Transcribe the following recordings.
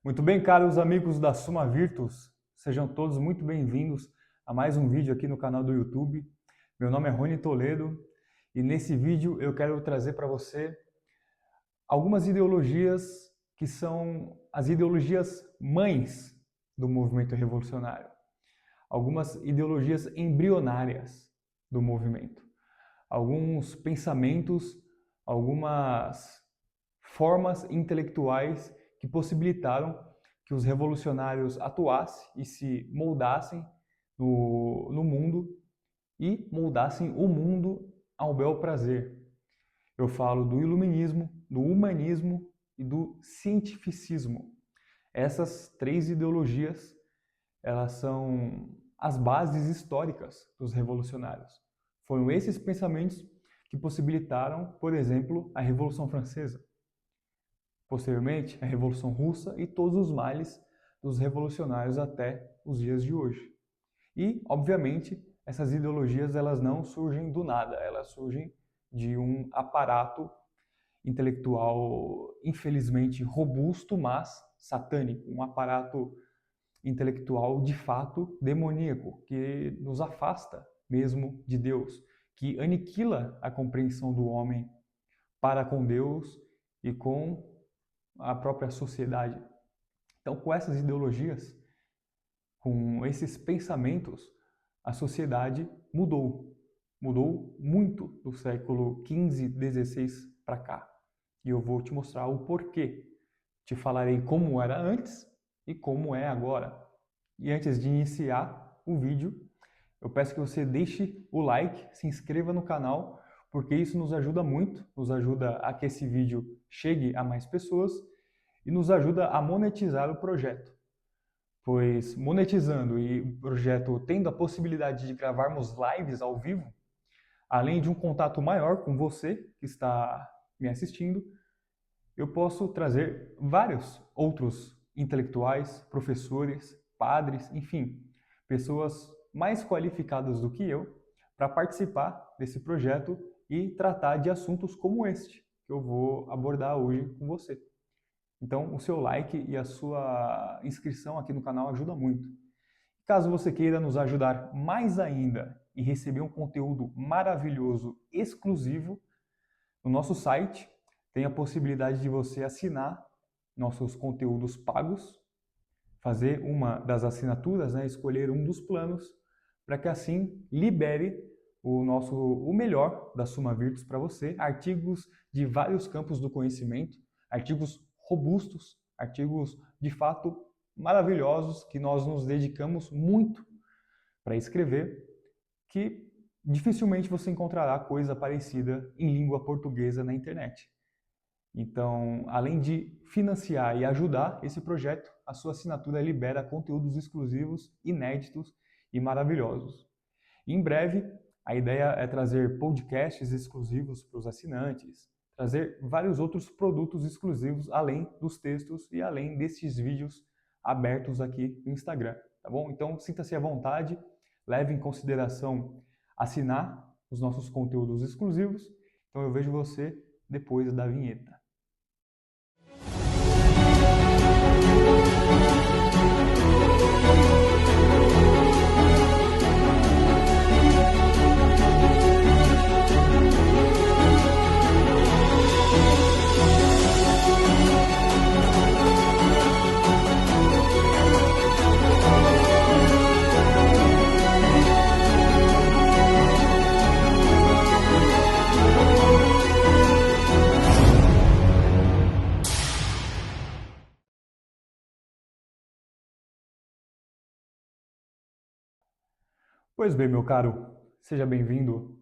Muito bem, caros amigos da Suma Virtus, sejam todos muito bem-vindos a mais um vídeo aqui no canal do YouTube. Meu nome é Rony Toledo e nesse vídeo eu quero trazer para você algumas ideologias que são as ideologias mães do movimento revolucionário, algumas ideologias embrionárias do movimento, alguns pensamentos, algumas formas intelectuais que possibilitaram que os revolucionários atuassem e se moldassem no mundo e moldassem o mundo ao bel prazer. Eu falo do iluminismo, do humanismo e do cientificismo. Essas três ideologias, elas são as bases históricas dos revolucionários. Foram esses pensamentos que possibilitaram, por exemplo, a Revolução Francesa. Posteriormente, a Revolução Russa e todos os males dos revolucionários até os dias de hoje. E, obviamente, essas ideologias elas não surgem do nada, elas surgem de um aparato intelectual, infelizmente, robusto, mas satânico, um aparato intelectual de fato demoníaco, que nos afasta mesmo de Deus, que aniquila a compreensão do homem para com Deus e com a própria sociedade. Então, com essas ideologias, com esses pensamentos, a sociedade mudou. Mudou muito do século XV, XVI para cá. E eu vou te mostrar o porquê. Te falarei como era antes e como é agora. E antes de iniciar o vídeo, eu peço que você deixe o like, se inscreva no canal, porque isso nos ajuda muito, nos ajuda a que esse vídeo chegue a mais pessoas e nos ajuda a monetizar o projeto. Pois monetizando e o projeto tendo a possibilidade de gravarmos lives ao vivo, além de um contato maior com você que está me assistindo, eu posso trazer vários outros intelectuais, professores, padres, enfim, pessoas mais qualificadas do que eu para participar desse projeto e tratar de assuntos como este que eu vou abordar hoje com você. Então, o seu like e a sua inscrição aqui no canal ajuda muito. Caso você queira nos ajudar mais ainda e receber um conteúdo maravilhoso, exclusivo, no nosso site tem a possibilidade de você assinar nossos conteúdos pagos, fazer uma das assinaturas, escolher um dos planos, para que assim libere o melhor da Suma Virtus para você, artigos de vários campos do conhecimento, artigos robustos, artigos de fato maravilhosos que nós nos dedicamos muito para escrever, que dificilmente você encontrará coisa parecida em língua portuguesa na internet. Então, além de financiar e ajudar esse projeto, a sua assinatura libera conteúdos exclusivos, inéditos e maravilhosos. Em breve, a ideia é trazer podcasts exclusivos para os assinantes, trazer vários outros produtos exclusivos além dos textos e além desses vídeos abertos aqui no Instagram, tá bom? Então, sinta-se à vontade, leve em consideração assinar os nossos conteúdos exclusivos. Então, eu vejo você depois da vinheta. Pois bem, meu caro, seja bem-vindo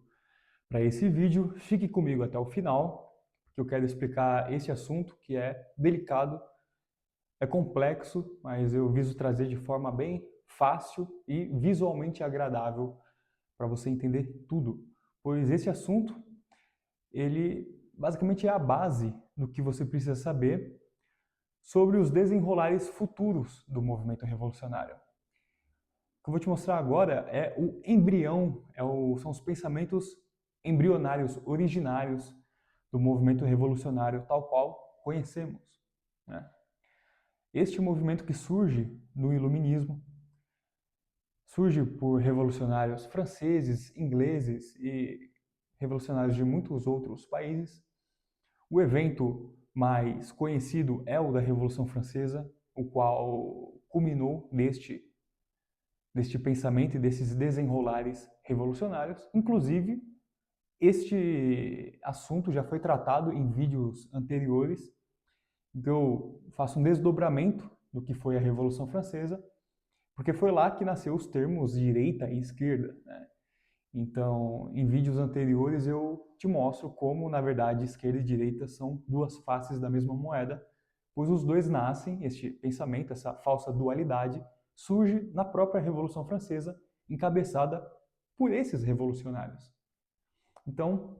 para esse vídeo. Fique comigo até o final, porque eu quero explicar esse assunto que é delicado, é complexo, mas eu viso trazer de forma bem fácil e visualmente agradável para você entender tudo. Pois esse assunto, ele basicamente é a base do que você precisa saber sobre os desenrolares futuros do movimento revolucionário. O que eu vou te mostrar agora é o embrião, são os pensamentos embrionários, originários do movimento revolucionário tal qual conhecemos, né? Este movimento que surge no Iluminismo, surge por revolucionários franceses, ingleses e revolucionários de muitos outros países. O evento mais conhecido é o da Revolução Francesa, o qual culminou deste pensamento e desses desenrolares revolucionários. Inclusive, este assunto já foi tratado em vídeos anteriores, então eu faço um desdobramento do que foi a Revolução Francesa, porque foi lá que nasceu os termos direita e esquerda, né? Então, em vídeos anteriores eu te mostro como, na verdade, esquerda e direita são duas faces da mesma moeda, pois os dois nascem, este pensamento, essa falsa dualidade, surge na própria Revolução Francesa, encabeçada por esses revolucionários. Então,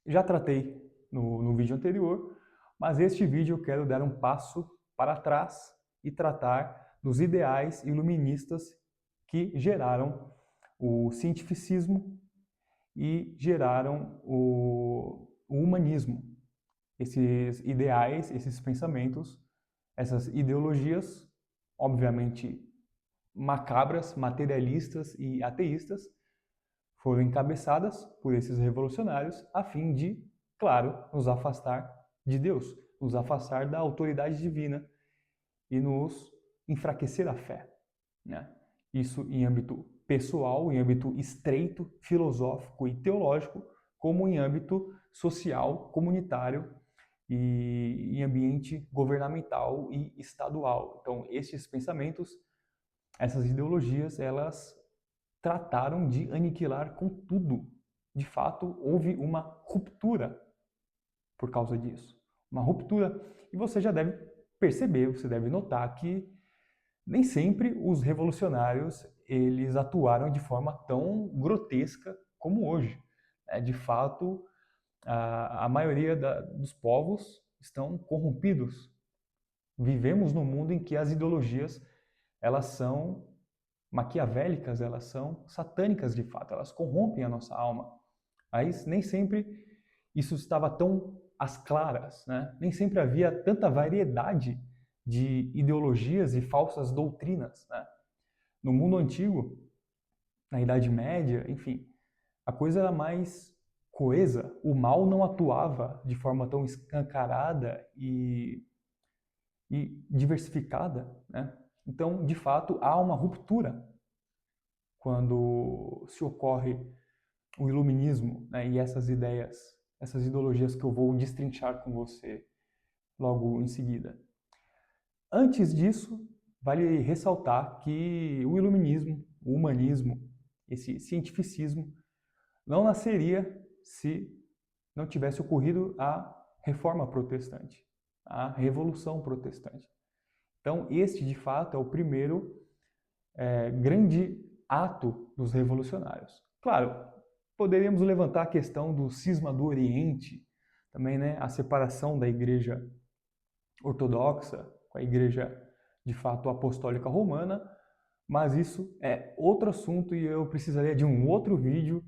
já tratei no vídeo anterior, mas este vídeo eu quero dar um passo para trás e tratar dos ideais iluministas que geraram o cientificismo e geraram o humanismo. Esses ideais, esses pensamentos, essas ideologias, obviamente macabras, materialistas e ateístas, foram encabeçadas por esses revolucionários a fim de, claro, nos afastar de Deus, nos afastar da autoridade divina e nos enfraquecer a fé, né? Isso em âmbito pessoal, em âmbito estreito, filosófico e teológico, como em âmbito social, comunitário e em ambiente governamental e estadual. Então, esses pensamentos, essas ideologias, elas trataram de aniquilar com tudo. De fato, houve uma ruptura por causa disso. Uma ruptura. E você já deve perceber, você deve notar que nem sempre os revolucionários eles atuaram de forma tão grotesca como hoje. De fato, a maioria dos povos estão corrompidos. Vivemos num mundo em que as ideologias elas são maquiavélicas, elas são satânicas de fato, elas corrompem a nossa alma. Mas nem sempre isso estava tão às claras, né? Nem sempre havia tanta variedade de ideologias e falsas doutrinas, né? No mundo antigo, na Idade Média, enfim, a coisa era mais coesa, o mal não atuava de forma tão escancarada e diversificada, né? Então, de fato, há uma ruptura quando se ocorre o iluminismo, né, e essas ideias, essas ideologias que eu vou destrinchar com você logo em seguida. Antes disso, vale ressaltar que o iluminismo, o humanismo, esse cientificismo, não nasceria se não tivesse ocorrido a Reforma Protestante, a Revolução Protestante. Então, este, de fato, é o primeiro grande ato dos revolucionários. Claro, poderíamos levantar a questão do cisma do Oriente, também, né, a separação da Igreja Ortodoxa com a Igreja, de fato, Apostólica Romana, mas isso é outro assunto e eu precisaria de um outro vídeo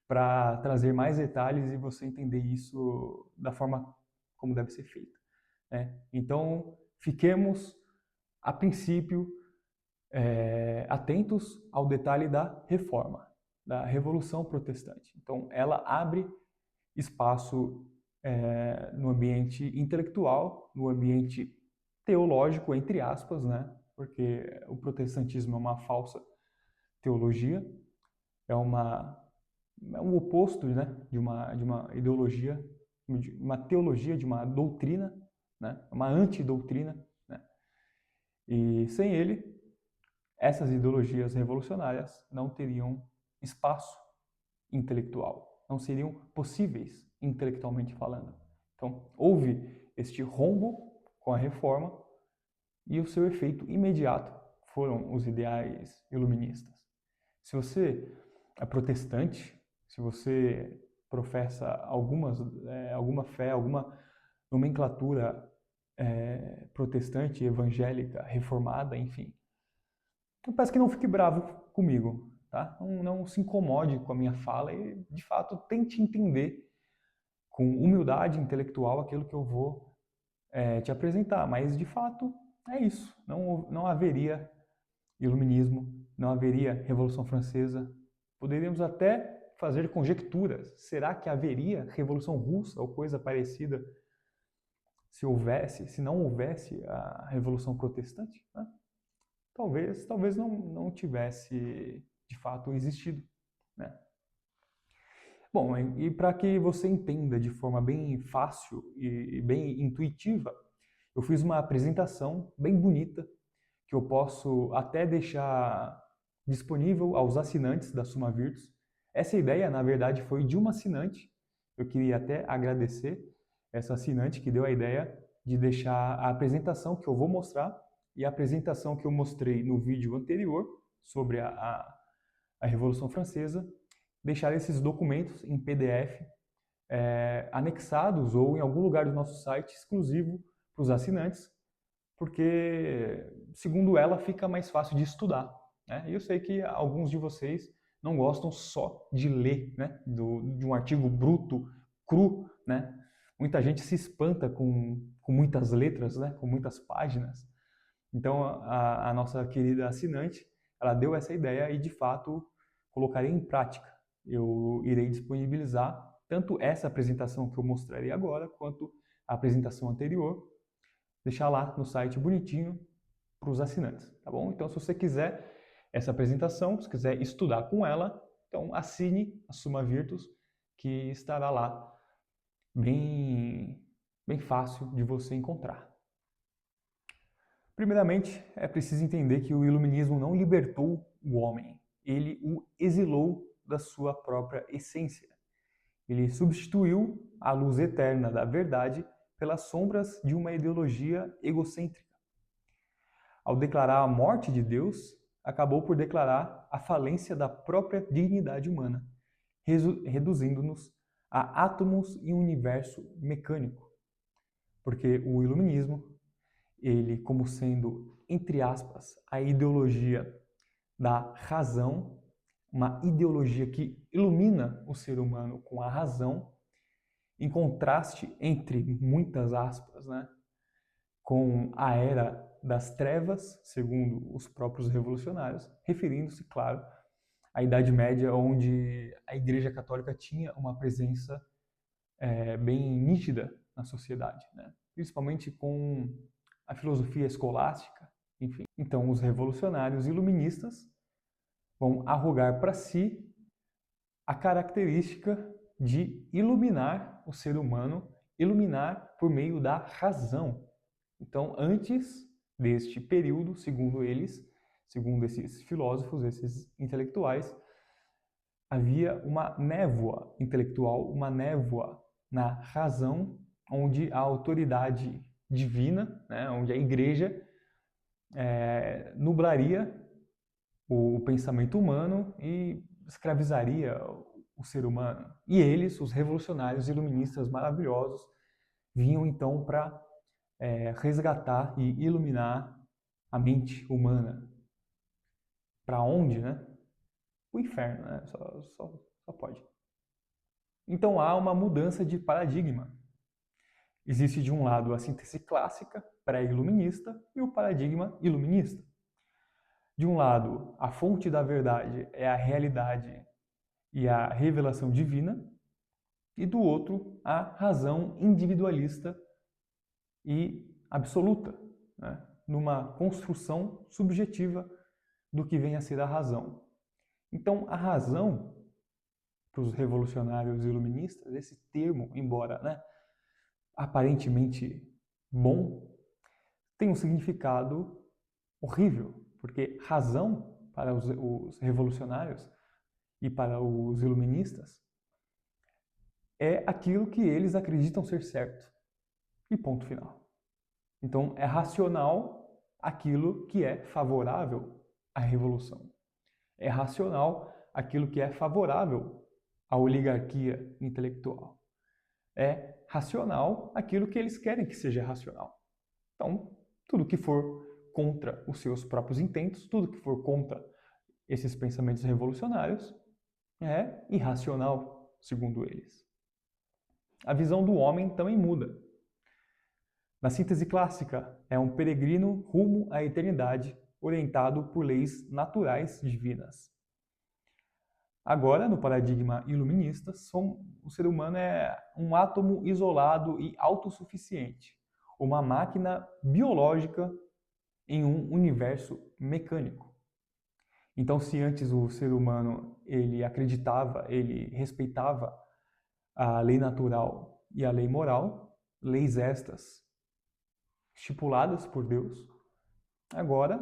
para trazer mais detalhes e você entender isso da forma como deve ser feito, né? Então, fiquemos, a princípio, atentos ao detalhe da reforma, da Revolução Protestante. Então, ela abre espaço no ambiente intelectual, no ambiente teológico, entre aspas, né? Porque o protestantismo é uma falsa teologia, é um oposto, né? de uma ideologia, de uma teologia, de uma doutrina, né? Uma antidoutrina, né? E sem ele, essas ideologias revolucionárias não teriam espaço intelectual, não seriam possíveis intelectualmente falando. Então, houve este rombo com a reforma e o seu efeito imediato foram os ideais iluministas. Se você é protestante, se você professa alguma fé, alguma nomenclatura protestante, evangélica, reformada, enfim, eu peço que não fique bravo comigo, tá? Não se incomode com a minha fala e, de fato, tente entender com humildade intelectual aquilo que eu vou te apresentar. Mas, de fato, é isso. Não haveria iluminismo, não haveria Revolução Francesa. Poderíamos até fazer conjecturas. Será que haveria Revolução Russa ou coisa parecida se não houvesse a Revolução Protestante? Né? Talvez não tivesse de fato existido, né? Bom, e para que você entenda de forma bem fácil e bem intuitiva, eu fiz uma apresentação bem bonita que eu posso até deixar disponível aos assinantes da Suma Virtus. Essa ideia, na verdade, foi de uma assinante. Eu queria até agradecer essa assinante que deu a ideia de deixar a apresentação que eu vou mostrar e a apresentação que eu mostrei no vídeo anterior sobre a Revolução Francesa, deixar esses documentos em PDF anexados ou em algum lugar do nosso site exclusivo para os assinantes, porque, segundo ela, fica mais fácil de estudar, né? E eu sei que alguns de vocês não gostam só de ler, né, de um artigo bruto, cru, né? Muita gente se espanta com muitas letras, né, com muitas páginas. Então, a nossa querida assinante, ela deu essa ideia e, de fato, colocarei em prática. Eu irei disponibilizar tanto essa apresentação que eu mostrarei agora, quanto a apresentação anterior, deixar lá no site bonitinho para os assinantes, tá bom? Então, se você quiser essa apresentação, se quiser estudar com ela, então assine a Suma Virtus, que estará lá bem fácil de você encontrar. Primeiramente, é preciso entender que o iluminismo não libertou o homem, ele o exilou da sua própria essência. Ele substituiu a luz eterna da verdade pelas sombras de uma ideologia egocêntrica. Ao declarar a morte de Deus, acabou por declarar a falência da própria dignidade humana, reduzindo-nos a átomos em um universo mecânico. Porque o iluminismo, ele como sendo, entre aspas, a ideologia da razão, uma ideologia que ilumina o ser humano com a razão, em contraste, entre muitas aspas, né, com a era das trevas, segundo os próprios revolucionários, referindo-se, claro, à Idade Média, onde a Igreja Católica tinha uma presença bem nítida na sociedade, né? Principalmente com a filosofia escolástica, enfim. Então, os revolucionários iluministas vão arrogar para si a característica de iluminar o ser humano, iluminar por meio da razão. Então, antes deste período, segundo eles, segundo esses filósofos, esses intelectuais, havia uma névoa intelectual, uma névoa na razão, onde a autoridade divina, né, onde a igreja nublaria o pensamento humano e escravizaria o ser humano. E eles, os revolucionários iluministas maravilhosos, vinham então para resgatar e iluminar a mente humana. Para onde, né? O inferno, né? Só pode. Então há uma mudança de paradigma. Existe de um lado a síntese clássica, pré-iluminista, e o paradigma iluminista. De um lado, a fonte da verdade é a realidade e a revelação divina, e do outro, a razão individualista e absoluta, né? Numa construção subjetiva do que vem a ser a razão. Então, a razão, para os revolucionários iluministas, esse termo, embora, né, aparentemente bom, tem um significado horrível, porque razão, para os revolucionários e para os iluministas, é aquilo que eles acreditam ser certo. E ponto final. Então, é racional aquilo que é favorável à revolução. É racional aquilo que é favorável à oligarquia intelectual. É racional aquilo que eles querem que seja racional. Então, tudo que for contra os seus próprios intentos, tudo que for contra esses pensamentos revolucionários, é irracional, segundo eles. A visão do homem também muda. Na síntese clássica, é um peregrino rumo à eternidade, orientado por leis naturais divinas. Agora, no paradigma iluminista, o ser humano é um átomo isolado e autossuficiente, uma máquina biológica em um universo mecânico. Então, se antes o ser humano ele acreditava, ele respeitava a lei natural e a lei moral, leis estas estipuladas por Deus, agora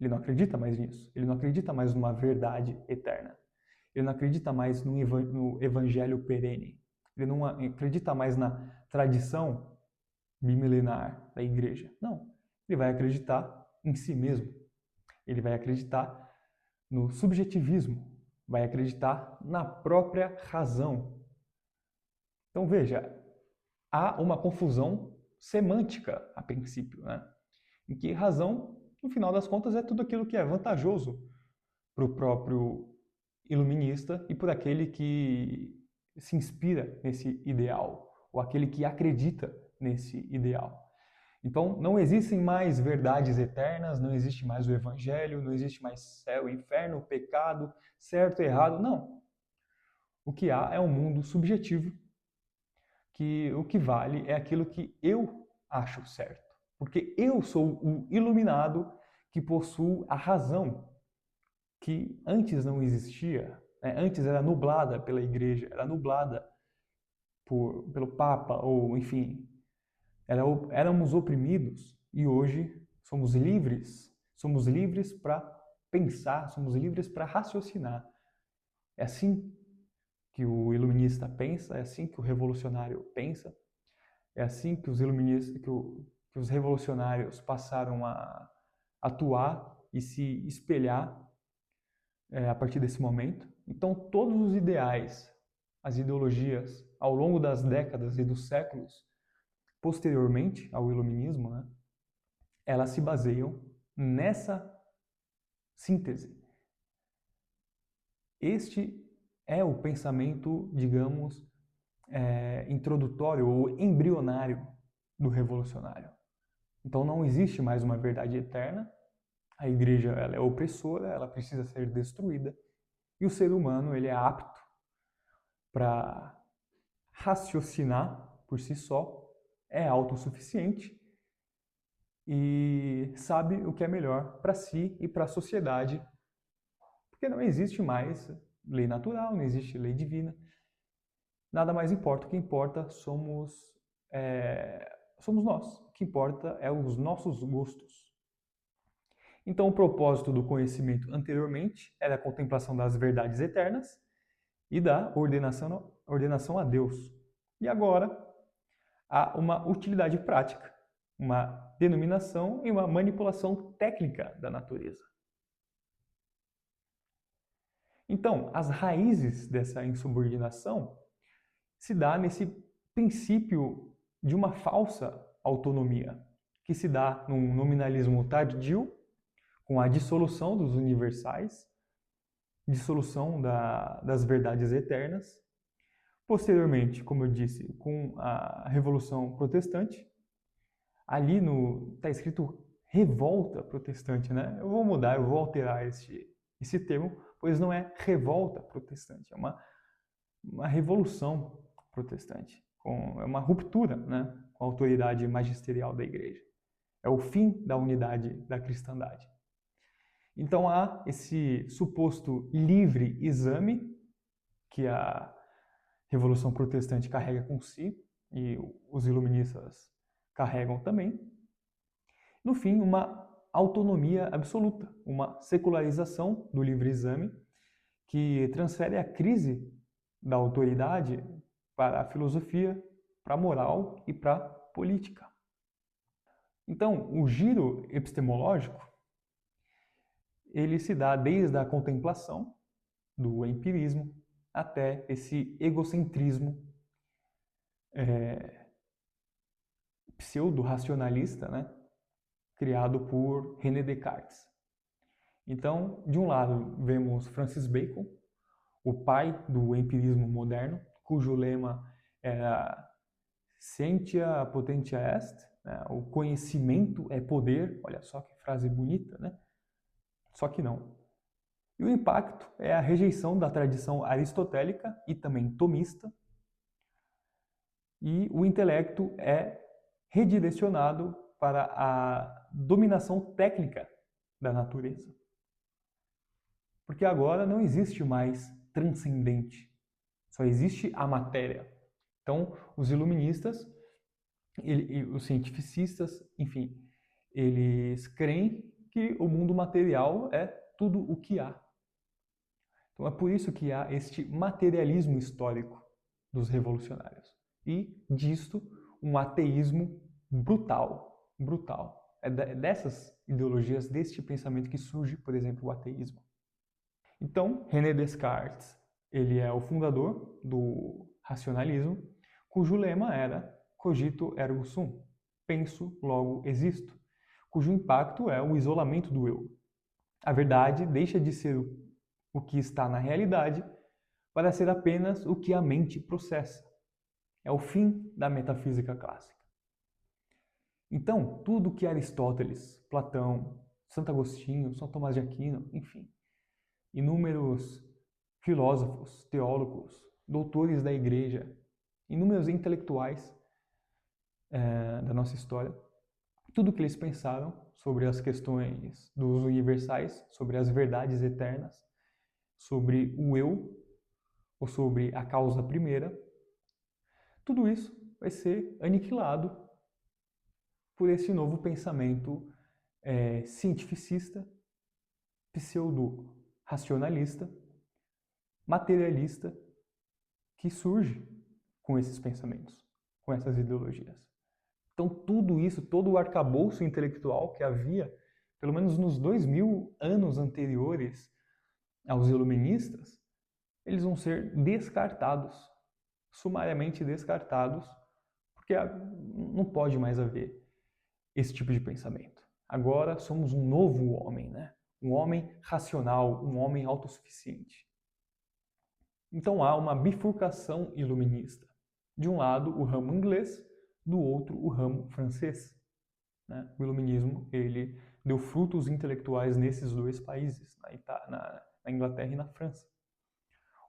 ele não acredita mais nisso. Ele não acredita mais numa verdade eterna. Ele não acredita mais no evangelho perene. Ele não acredita mais na tradição bimilenar da igreja. Não. Ele vai acreditar em si mesmo. Ele vai acreditar no subjetivismo. Vai acreditar na própria razão. Então veja, há uma confusão semântica a princípio, né? Em que razão, no final das contas, é tudo aquilo que é vantajoso para o próprio iluminista e por aquele que se inspira nesse ideal, ou aquele que acredita nesse ideal. Então, não existem mais verdades eternas, não existe mais o evangelho, não existe mais céu, inferno, pecado, certo, errado, não. O que há é um mundo subjetivo, que o que vale é aquilo que eu acho certo. Porque eu sou o iluminado que possuo a razão, que antes não existia, né? Antes era nublada pela igreja, era nublada pelo Papa, ou enfim, éramos oprimidos e hoje somos livres para pensar, somos livres para raciocinar. É assim que o iluminista pensa, é assim que o revolucionário pensa, é assim que que os revolucionários passaram a atuar e se espelhar a partir desse momento. Então, todos os ideais, as ideologias, ao longo das décadas e dos séculos, posteriormente ao iluminismo, né, elas se baseiam nessa síntese. Este é o pensamento, digamos, introdutório ou embrionário do revolucionário. Então não existe mais uma verdade eterna, a igreja ela é opressora, ela precisa ser destruída, e o ser humano ele é apto para raciocinar por si só, é autossuficiente e sabe o que é melhor para si e para a sociedade, porque não existe mais lei natural, não existe lei divina. Nada mais importa, o que importa somos nós, o que importa é os nossos gostos. Então, o propósito do conhecimento anteriormente era a contemplação das verdades eternas e da ordenação a Deus. E agora, há uma utilidade prática, uma denominação e uma manipulação técnica da natureza. Então, as raízes dessa insubordinação se dá nesse princípio de uma falsa autonomia, que se dá num nominalismo tardio, com a dissolução dos universais, dissolução das verdades eternas. Posteriormente, como eu disse, com a Revolução Protestante, ali está escrito revolta protestante, né? Eu vou mudar, eu vou alterar esse termo, pois não é revolta protestante, é uma revolução protestante, é uma ruptura, né, com a autoridade magisterial da igreja. É o fim da unidade da cristandade. Então há esse suposto livre exame que a Revolução Protestante carrega com si e os iluministas carregam também. No fim, uma autonomia absoluta, uma secularização do livre exame que transfere a crise da autoridade para a filosofia, para a moral e para a política. Então, o giro epistemológico ele se dá desde a contemplação, do empirismo, até esse egocentrismo pseudo-racionalista, né, criado por René Descartes. Então, de um lado, vemos Francis Bacon, o pai do empirismo moderno, cujo lema era Scientia Potentia Est, né? O conhecimento é poder, olha só que frase bonita, né? Só que não. E o impacto é a rejeição da tradição aristotélica e também tomista, e o intelecto é redirecionado para a dominação técnica da natureza. Porque agora não existe mais transcendente, só existe a matéria. Então, os iluministas, os cientificistas, enfim, eles creem que o mundo material é tudo o que há. Então é por isso que há este materialismo histórico dos revolucionários. E disto, um ateísmo brutal, brutal. É dessas ideologias, deste pensamento que surge, por exemplo, o ateísmo. Então, René Descartes, ele é o fundador do racionalismo, cujo lema era cogito ergo sum, penso, logo existo, cujo impacto é o isolamento do eu. A verdade deixa de ser o que está na realidade para ser apenas o que a mente processa. É o fim da metafísica clássica. Então, tudo que Aristóteles, Platão, Santo Agostinho, São Tomás de Aquino, enfim, inúmeros filósofos, teólogos, doutores da igreja, inúmeros intelectuais da nossa história, tudo que eles pensaram sobre as questões dos universais, sobre as verdades eternas, sobre o eu, ou sobre a causa primeira, tudo isso vai ser aniquilado por esse novo pensamento cientificista, pseudo-racionalista, materialista, que surge com esses pensamentos, com essas ideologias. Então tudo isso, todo o arcabouço intelectual que havia, pelo menos nos 2000 anos anteriores aos iluministas, eles vão ser descartados, sumariamente descartados, porque não pode mais haver esse tipo de pensamento. Agora somos um novo homem, né? Um homem racional, um homem autossuficiente. Então há uma bifurcação iluminista. De um lado, o ramo inglês, do outro, o ramo francês. Né? O iluminismo ele deu frutos intelectuais nesses dois países, na Inglaterra e na França.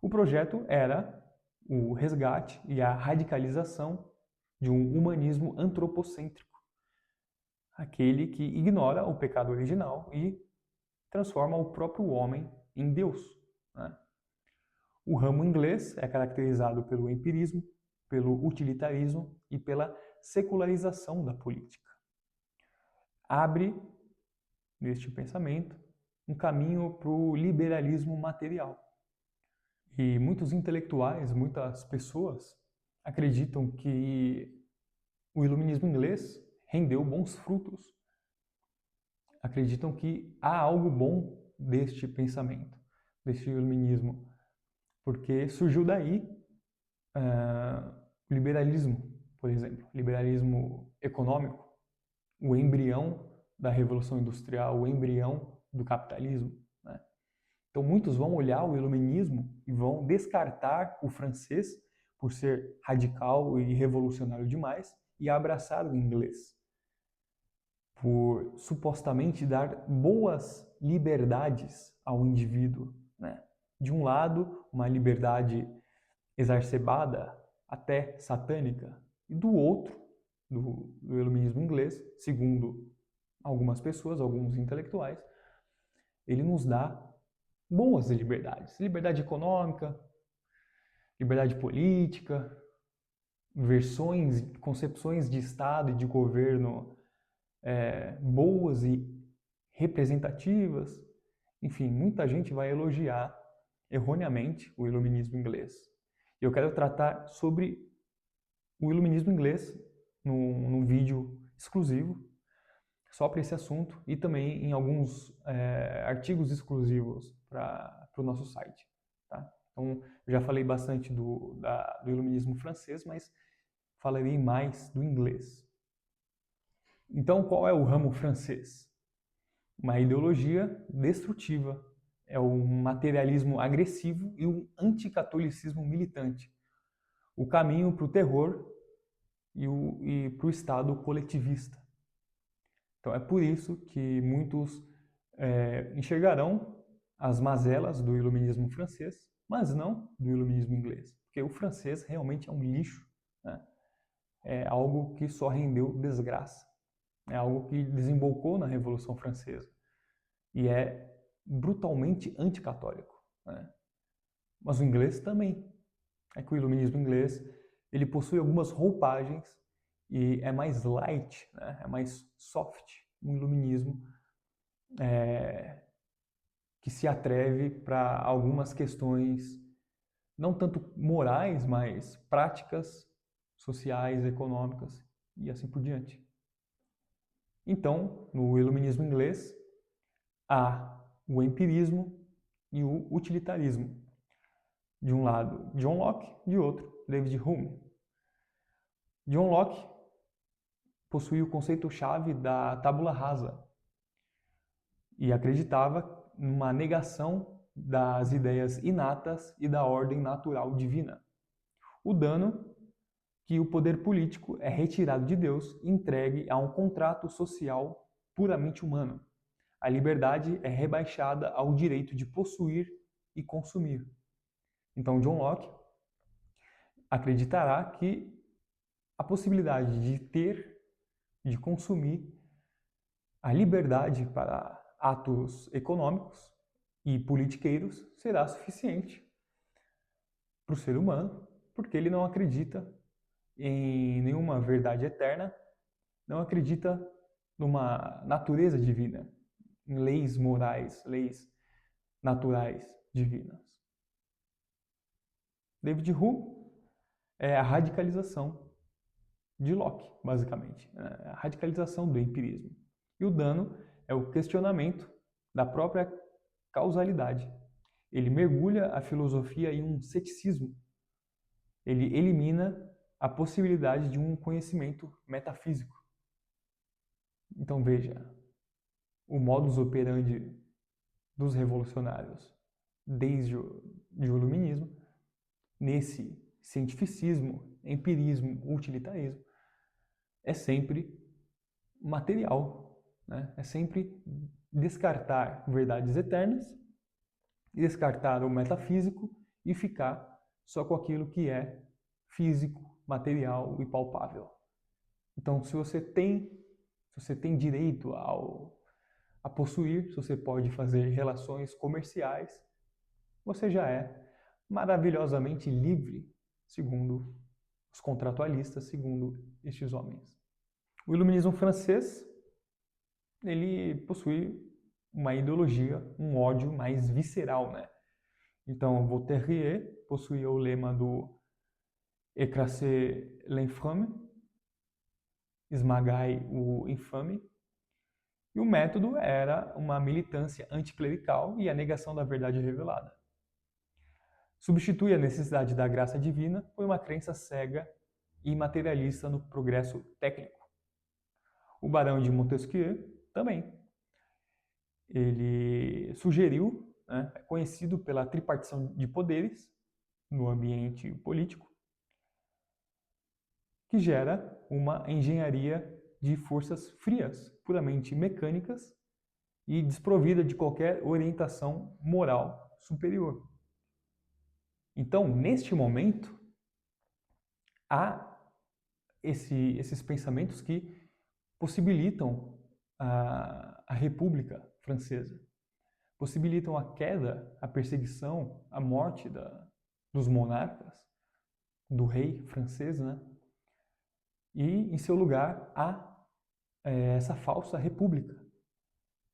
O projeto era o resgate e a radicalização de um humanismo antropocêntrico, aquele que ignora o pecado original e transforma o próprio homem em Deus. Né? O ramo inglês é caracterizado pelo empirismo, pelo utilitarismo e pela secularização da política. Abre, neste pensamento, um caminho para o liberalismo material. E muitos intelectuais, muitas pessoas acreditam que o iluminismo inglês rendeu bons frutos. Acreditam que há algo bom deste pensamento, deste iluminismo, porque surgiu daí o liberalismo, por exemplo, liberalismo econômico, o embrião da Revolução Industrial, o embrião do capitalismo. Né? Então muitos vão olhar o iluminismo e vão descartar o francês por ser radical e revolucionário demais e abraçar o inglês por supostamente dar boas liberdades ao indivíduo. Né? De um lado, uma liberdade exacerbada, até satânica, e do outro, do iluminismo inglês, segundo algumas pessoas, alguns intelectuais, ele nos dá boas liberdades. Liberdade econômica, liberdade política, versões, concepções de Estado e de governo boas e representativas. Enfim, muita gente vai elogiar erroneamente o iluminismo inglês. E eu quero tratar sobre o iluminismo inglês num vídeo exclusivo só para esse assunto e também em alguns artigos exclusivos para o nosso site. Tá? Então, eu já falei bastante do iluminismo francês, mas falarei mais do inglês. Então, qual é o ramo francês? Uma ideologia destrutiva, é um materialismo agressivo e um anticatolicismo militante. O caminho para o terror e para o Estado coletivista. Então é por isso que muitos enxergarão as mazelas do iluminismo francês, mas não do iluminismo inglês, porque o francês realmente é um lixo, né? É algo que só rendeu desgraça, é algo que desembocou na Revolução Francesa e é brutalmente anticatólico, né? Mas o inglês também. É que o iluminismo inglês ele possui algumas roupagens e é mais light, né? É mais soft, um iluminismo que se atreve para algumas questões não tanto morais, mas práticas, sociais, econômicas e assim por diante. Então, no iluminismo inglês, há o empirismo e o utilitarismo. De um lado, John Locke, de outro, David Hume. John Locke possuía o conceito-chave da tábula rasa e acreditava numa negação das ideias inatas e da ordem natural divina. O dano que o poder político é retirado de Deus e entregue a um contrato social puramente humano. A liberdade é rebaixada ao direito de possuir e consumir. Então, John Locke acreditará que a possibilidade de ter, de consumir, a liberdade para atos econômicos e politiqueiros será suficiente para o ser humano, porque ele não acredita em nenhuma verdade eterna, não acredita numa natureza divina, em leis morais, leis naturais divinas. David Hume é a radicalização de Locke, basicamente, a radicalização do empirismo. E o dano é o questionamento da própria causalidade. Ele mergulha a filosofia em um ceticismo. Ele elimina a possibilidade de um conhecimento metafísico. Então veja, o modus operandi dos revolucionários desde o iluminismo, nesse cientificismo, empirismo, utilitarismo, é sempre material, né? É sempre descartar verdades eternas, descartar o metafísico e ficar só com aquilo que é físico, material e palpável. Então, se você tem direito a possuir, se você pode fazer relações comerciais, você já é maravilhosamente livre, segundo os contratualistas, segundo estes homens. O iluminismo francês, ele possui uma ideologia, um ódio mais visceral, né? Então, Voltaire possuía o lema do écrasez l'infâme, esmagai o infame, e o método era uma militância anticlerical e a negação da verdade revelada. Substitui a necessidade da graça divina por uma crença cega e materialista no progresso técnico. O barão de Montesquieu também. Ele sugeriu, né, é conhecido pela tripartição de poderes no ambiente político, que gera uma engenharia de forças frias, puramente mecânicas e desprovida de qualquer orientação moral superior. Então, neste momento, há esses pensamentos que possibilitam a República Francesa, possibilitam a queda, a perseguição, a morte dos monarcas, do rei francês, né? E, em seu lugar, há essa falsa república,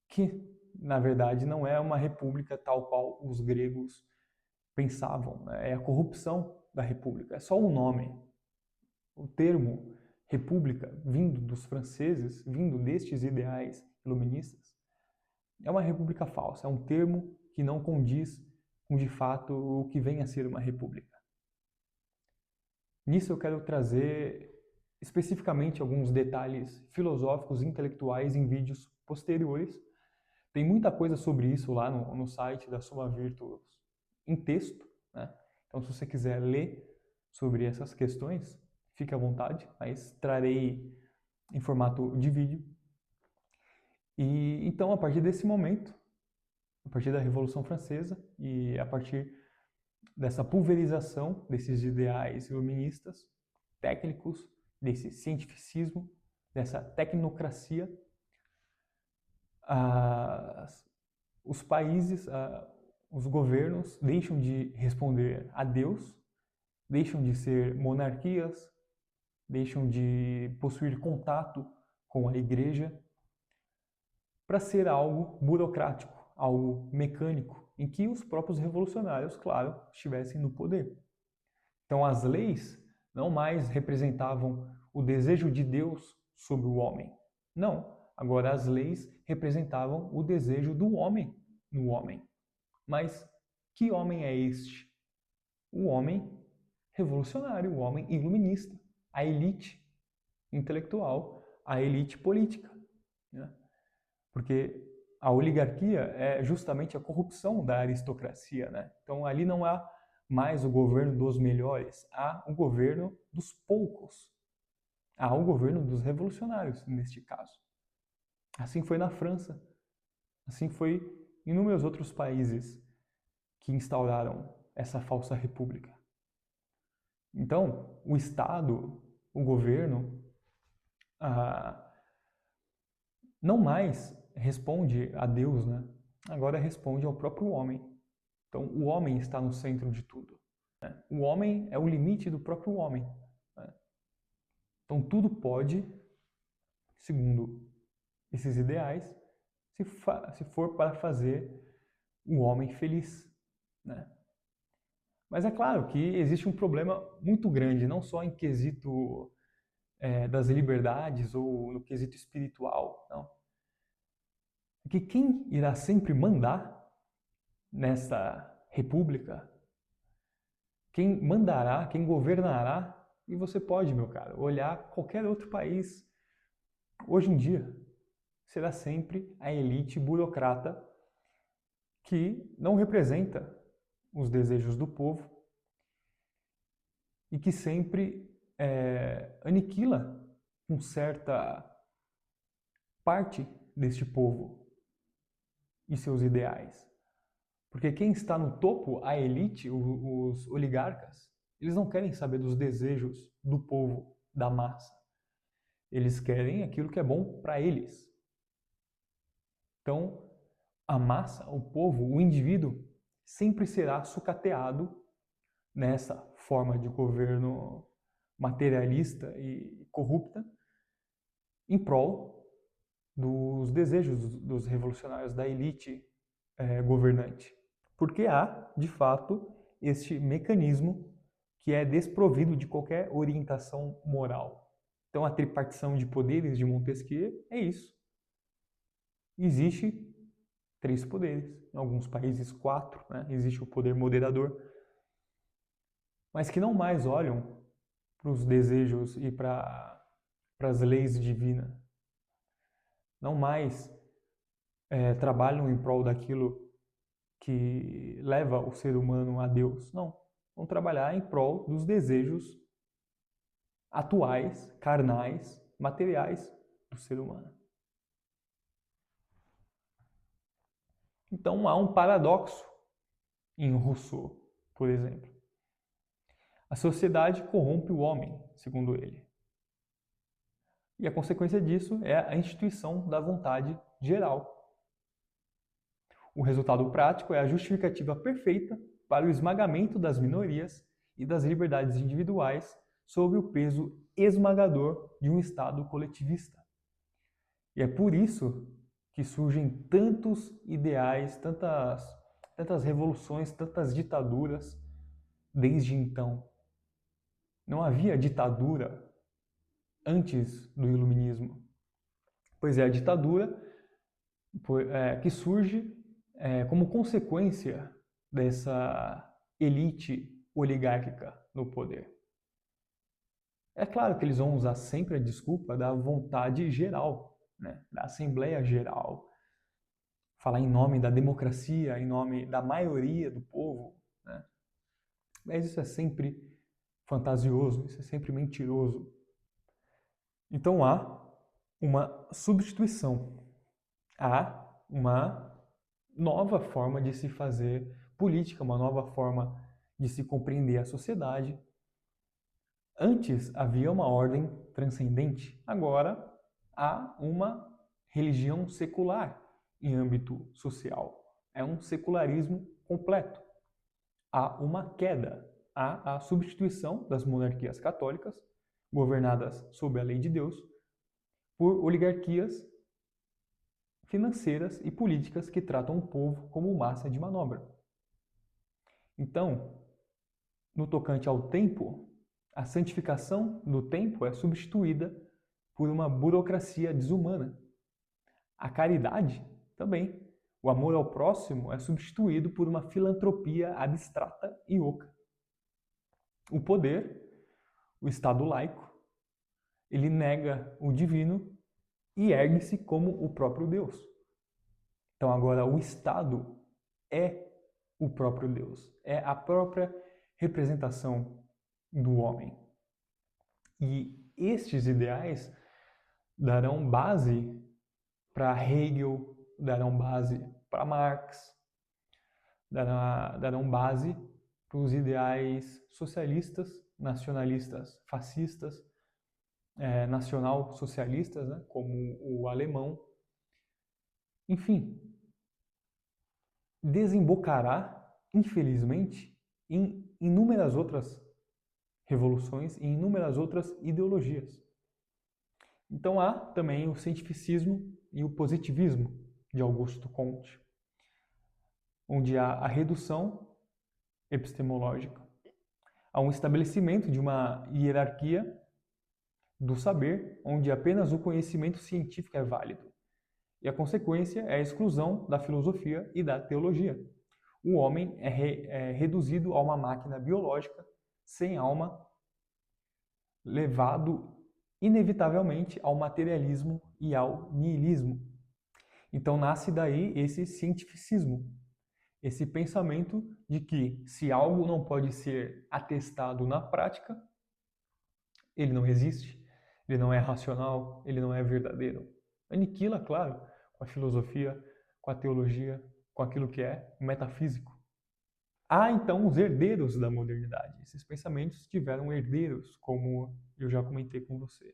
que, na verdade, não é uma república tal qual os gregos pensavam, né? É a corrupção da república, é só um nome. O termo república, vindo dos franceses, vindo destes ideais iluministas, é uma república falsa, é um termo que não condiz com, de fato, o que vem a ser uma república. Nisso eu quero trazer especificamente alguns detalhes filosóficos e intelectuais em vídeos posteriores. Tem muita coisa sobre isso lá no site da Summa Virtus em texto, né? Então, se você quiser ler sobre essas questões, fique à vontade, mas trarei em formato de vídeo. E então, a partir desse momento, a partir da Revolução Francesa e a partir dessa pulverização desses ideais iluministas, técnicos, desse cientificismo, dessa tecnocracia, os países, os governos deixam de responder a Deus, deixam de ser monarquias, deixam de possuir contato com a igreja, para ser algo burocrático, algo mecânico, em que os próprios revolucionários, claro, estivessem no poder. Então as leis não mais representavam o desejo de Deus sobre o homem. Não, agora as leis representavam o desejo do homem no homem. Mas que homem é este? O homem revolucionário, o homem iluminista, a elite intelectual, a elite política, né? Porque a oligarquia é justamente a corrupção da aristocracia, né? Então ali não há mais o governo dos melhores, há o governo dos poucos. Há o governo dos revolucionários, neste caso. Assim foi na França, assim foi em inúmeros outros países que instauraram essa falsa república. Então, o Estado, o governo, não mais responde a Deus, né? Agora responde ao próprio homem. Então, o homem está no centro de tudo, né? O homem é o limite do próprio homem, né? Então, tudo pode, segundo esses ideais, se for para fazer o homem feliz, né? Mas é claro que existe um problema muito grande, não só em quesito das liberdades ou no quesito espiritual, não. Que quem irá sempre mandar nessa república, quem mandará, quem governará, e você pode, meu caro, olhar qualquer outro país hoje em dia, será sempre a elite burocrata que não representa os desejos do povo e que sempre aniquila com certa parte deste povo e seus ideais. Porque quem está no topo, a elite, os oligarcas, eles não querem saber dos desejos do povo, da massa. Eles querem aquilo que é bom para eles. Então, a massa, o povo, o indivíduo, sempre será sucateado nessa forma de governo materialista e corrupta em prol dos desejos dos revolucionários, da elite governante. Porque há, de fato, este mecanismo que é desprovido de qualquer orientação moral. Então, a tripartição de poderes de Montesquieu é isso. Existe 3 poderes, em alguns países 4, né? Existe o poder moderador, mas que não mais olham para os desejos e para as leis divinas. Não mais trabalham em prol daquilo que leva o ser humano a Deus. Não. Vão trabalhar em prol dos desejos atuais, carnais, materiais do ser humano. Então há um paradoxo em Rousseau, por exemplo. A sociedade corrompe o homem, segundo ele. E a consequência disso é a instituição da vontade geral. O resultado prático é a justificativa perfeita para o esmagamento das minorias e das liberdades individuais sob o peso esmagador de um Estado coletivista. E é por isso que surgem tantos ideais, tantas revoluções, tantas ditaduras desde então. Não havia ditadura antes do Iluminismo. Pois é, a ditadura que surge como consequência dessa elite oligárquica no poder. É claro que eles vão usar sempre a desculpa da vontade geral, né? Da Assembleia Geral, falar em nome da democracia, em nome da maioria do povo, né? Mas isso é sempre fantasioso, isso é sempre mentiroso. Então há uma substituição, há uma nova forma de se fazer política, uma nova forma de se compreender a sociedade. Antes havia uma ordem transcendente, agora há uma religião secular em âmbito social. É um secularismo completo. Há uma queda, há a substituição das monarquias católicas, governadas sob a lei de Deus, por oligarquias financeiras e políticas que tratam o povo como massa de manobra. Então, no tocante ao tempo, a santificação do tempo é substituída por uma burocracia desumana. A caridade também. O amor ao próximo é substituído por uma filantropia abstrata e oca. O poder, o Estado laico, ele nega o divino e ergue-se como o próprio Deus. Então agora o Estado é o próprio Deus, é a própria representação do homem. E estes ideais darão base para Hegel, darão base para Marx, darão base para os ideais socialistas, nacionalistas, fascistas, nacional-socialistas, né, como o alemão. Enfim, desembocará, infelizmente, em inúmeras outras revoluções e inúmeras outras ideologias. Então há também o cientificismo e o positivismo de Augusto Comte, onde há a redução epistemológica, há um estabelecimento de uma hierarquia do saber, onde apenas o conhecimento científico é válido. E a consequência é a exclusão da filosofia e da teologia. O homem é reduzido a uma máquina biológica sem alma, levado inevitavelmente ao materialismo e ao niilismo. Então nasce daí esse cientificismo, esse pensamento de que se algo não pode ser atestado na prática, ele não existe, ele não é racional, ele não é verdadeiro. Aniquila, claro, com a filosofia, com a teologia, com aquilo que é metafísico. Há então os herdeiros da modernidade. Esses pensamentos tiveram herdeiros, como eu já comentei com você.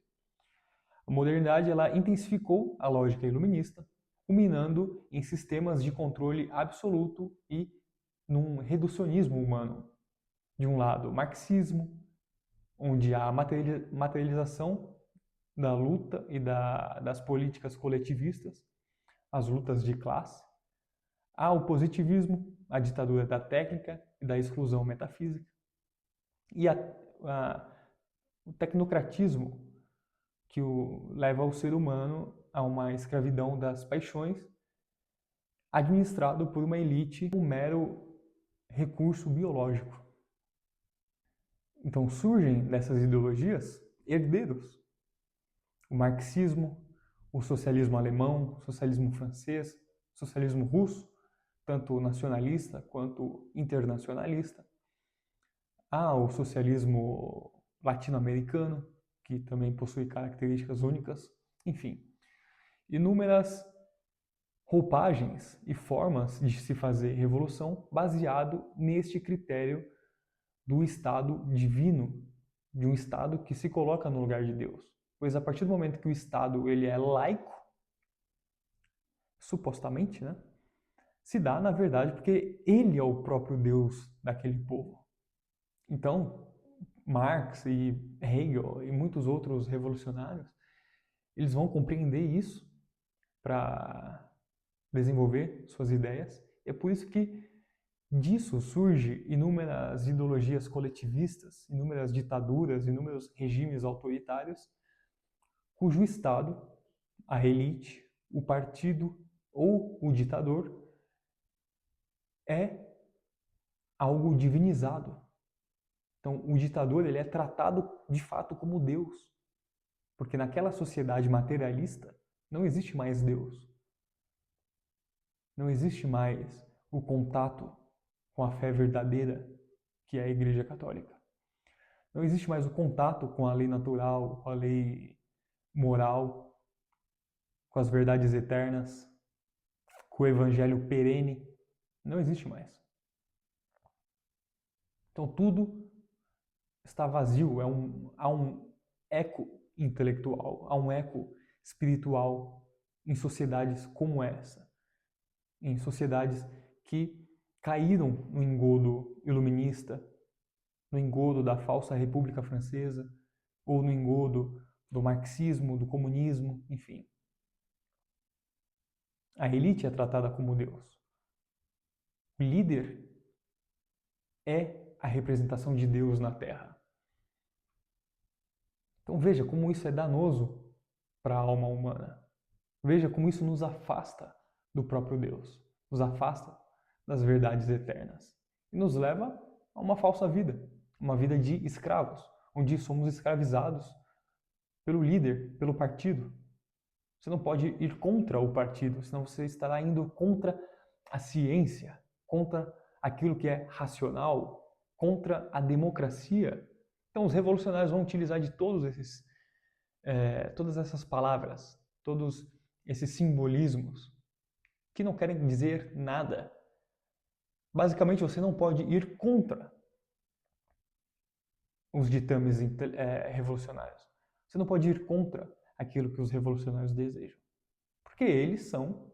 A modernidade ela intensificou a lógica iluminista, culminando em sistemas de controle absoluto e num reducionismo humano. De um lado, marxismo, onde há a materialização da luta e das políticas coletivistas, as lutas de classe. Há o positivismo, a ditadura da técnica e da exclusão metafísica. E o tecnocratismo, que leva o ser humano a uma escravidão das paixões, administrado por uma elite, um mero recurso biológico. Então surgem dessas ideologias herdeiros. O marxismo, o socialismo alemão, o socialismo francês, o socialismo russo, tanto nacionalista quanto internacionalista. Há o socialismo latino-americano, que também possui características únicas. Enfim, inúmeras roupagens e formas de se fazer revolução baseado neste critério do Estado divino, de um Estado que se coloca no lugar de Deus. Pois a partir do momento que o Estado ele é laico, supostamente, né, se dá, na verdade, porque ele é o próprio Deus daquele povo. Então, Marx e Hegel e muitos outros revolucionários, eles vão compreender isso para desenvolver suas ideias. É por isso que disso surge inúmeras ideologias coletivistas, inúmeras ditaduras, inúmeros regimes autoritários, cujo Estado, a elite, o partido ou o ditador é algo divinizado. Então, o ditador ele é tratado de fato como Deus, porque naquela sociedade materialista não existe mais Deus. Não existe mais o contato com a fé verdadeira, que é a Igreja Católica. Não existe mais o contato com a lei natural, com a lei moral, com as verdades eternas, com o evangelho perene. Não existe mais. Então tudo está vazio, há um eco intelectual, há um eco espiritual em sociedades como essa, em sociedades que caíram no engodo iluminista, no engodo da falsa República Francesa, ou no engodo do marxismo, do comunismo, enfim. A elite é tratada como Deus. O líder é a representação de Deus na Terra. Então veja como isso é danoso para a alma humana. Veja como isso nos afasta do próprio Deus, nos afasta das verdades eternas e nos leva a uma falsa vida, uma vida de escravos, onde somos escravizados pelo líder, pelo partido. Você não pode ir contra o partido, senão você estará indo contra a ciência, contra aquilo que é racional, contra a democracia. Então os revolucionários vão utilizar de todas essas palavras, todos esses simbolismos que não querem dizer nada. Basicamente, você não pode ir contra os ditames revolucionários. Você não pode ir contra aquilo que os revolucionários desejam. Porque eles são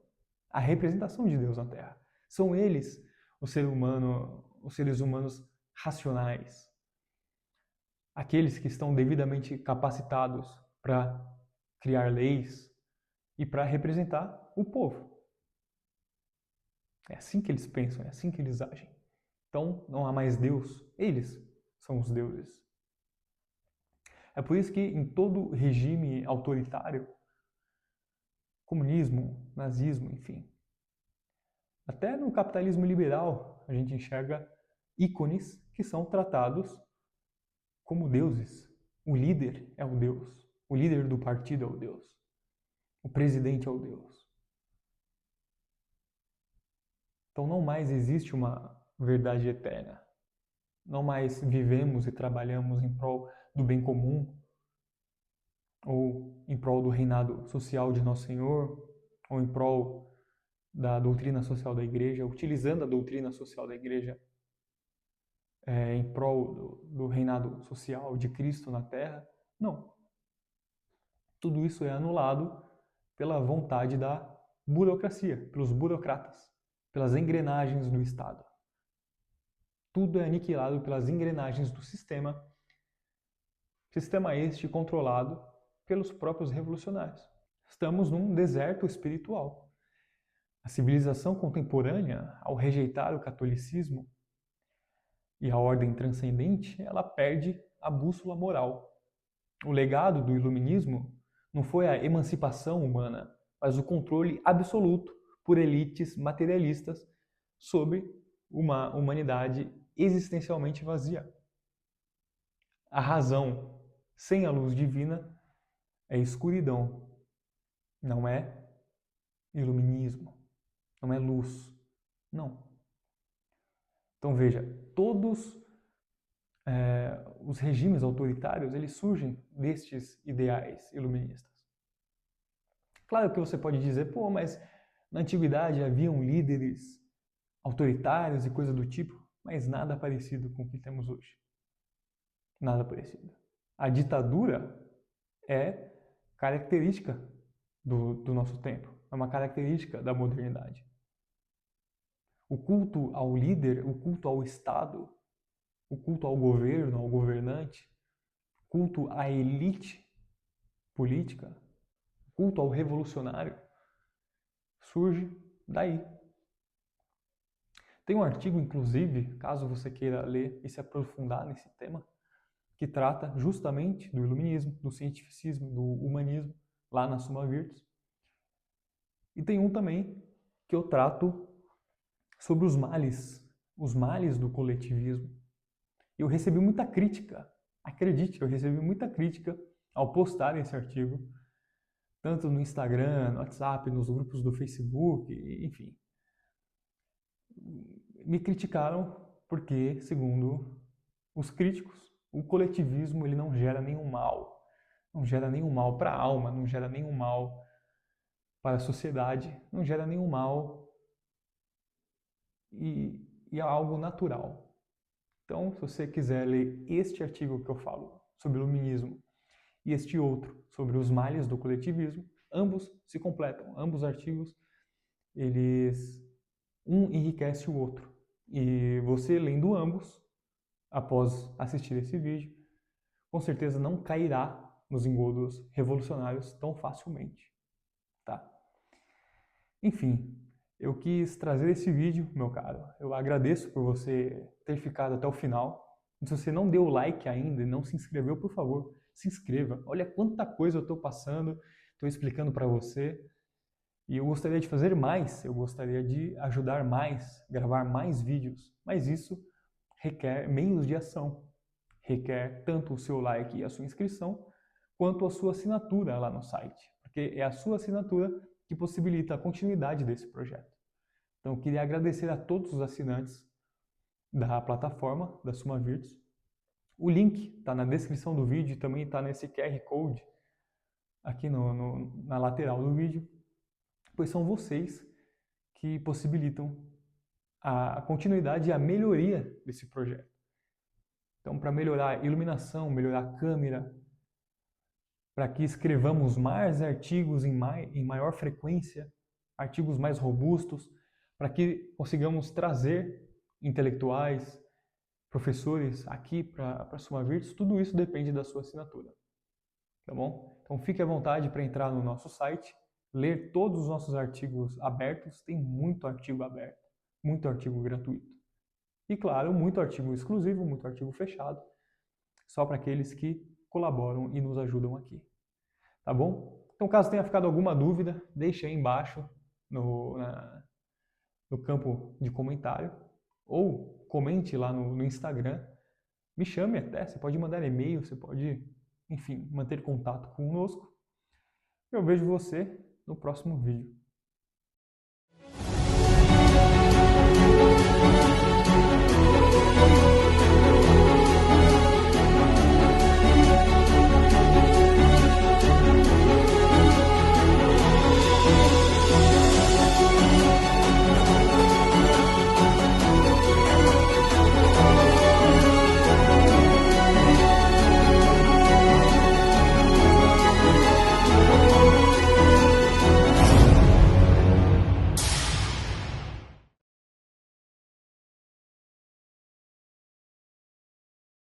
a representação de Deus na Terra. São eles os seres humanos racionais. Aqueles que estão devidamente capacitados para criar leis e para representar o povo. É assim que eles pensam, é assim que eles agem. Então, não há mais Deus, eles são os deuses. É por isso que em todo regime autoritário, comunismo, nazismo, enfim, até no capitalismo liberal, a gente enxerga ícones que são tratados como deuses. O líder é o Deus, o líder do partido é o Deus, o presidente é o Deus. Então não mais existe uma verdade eterna. Não mais vivemos e trabalhamos em prol do bem comum ou em prol do reinado social de Nosso Senhor, ou em prol da doutrina social da igreja, utilizando a doutrina social da igreja em prol do reinado social de Cristo na Terra. Não. Tudo isso é anulado pela vontade da burocracia, pelos burocratas, pelas engrenagens do Estado. Tudo é aniquilado pelas engrenagens do sistema este controlado pelos próprios revolucionários. Estamos num deserto espiritual. A civilização contemporânea, ao rejeitar o catolicismo e a ordem transcendente, ela perde a bússola moral. O legado do iluminismo não foi a emancipação humana, mas o controle absoluto por elites materialistas sobre uma humanidade existencialmente vazia. A razão sem a luz divina é escuridão, não é iluminismo, não é luz, não. Então veja, todos os regimes autoritários, eles surgem destes ideais iluministas. Claro que você pode dizer, pô, mas na antiguidade haviam líderes autoritários e coisa do tipo, mas nada parecido com o que temos hoje. Nada parecido. A ditadura é característica do nosso tempo, é uma característica da modernidade. O culto ao líder, o culto ao Estado, o culto ao governo, ao governante, culto à elite política, culto ao revolucionário, surge daí. Tem um artigo, inclusive, caso você queira ler e se aprofundar nesse tema, que trata justamente do iluminismo, do cientificismo, do humanismo, lá na Summa Virtus. E tem um também que eu trato sobre os males do coletivismo. Eu recebi muita crítica, acredite, eu recebi muita crítica ao postar esse artigo, tanto no Instagram, no WhatsApp, nos grupos do Facebook, enfim. Me criticaram porque, segundo os críticos, O coletivismo ele não gera nenhum mal. Não gera nenhum mal para a alma, não gera nenhum mal para a sociedade, não gera nenhum mal e é algo natural. Então, se você quiser ler este artigo que eu falo sobre o iluminismo e este outro sobre os males do coletivismo, ambos se completam. Ambos artigos, eles um enriquece o outro. E você lendo ambos, após assistir esse vídeo, com certeza não cairá nos engodos revolucionários tão facilmente, tá? Enfim, eu quis trazer esse vídeo, meu caro. Eu agradeço por você ter ficado até o final. Se você não deu o like ainda e não se inscreveu, por favor, se inscreva. Olha quanta coisa eu estou passando, estou explicando para você. E eu gostaria de fazer mais, eu gostaria de ajudar mais, gravar mais vídeos. Mas isso requer meios de ação. Requer tanto o seu like e a sua inscrição, quanto a sua assinatura lá no site. Porque é a sua assinatura que possibilita a continuidade desse projeto. Então, eu queria agradecer a todos os assinantes da plataforma, da Suma Virtus. O link está na descrição do vídeo e também está nesse QR Code aqui na lateral do vídeo, pois são vocês que possibilitam a continuidade e a melhoria desse projeto. Então, para melhorar a iluminação, melhorar a câmera, para que escrevamos mais artigos em maior frequência, artigos mais robustos, para que consigamos trazer intelectuais, professores aqui para a Suma Virtus, tudo isso depende da sua assinatura, tá bom? Então fique à vontade para entrar no nosso site, ler todos os nossos artigos abertos, tem muito artigo aberto, muito artigo gratuito. E claro, muito artigo exclusivo, muito artigo fechado, só para aqueles que colaboram e nos ajudam aqui. Tá bom? Então, caso tenha ficado alguma dúvida, deixe aí embaixo no campo de comentário ou comente lá no Instagram. Me chame até, você pode mandar e-mail, você pode, enfim, manter contato conosco. Eu vejo você no próximo vídeo.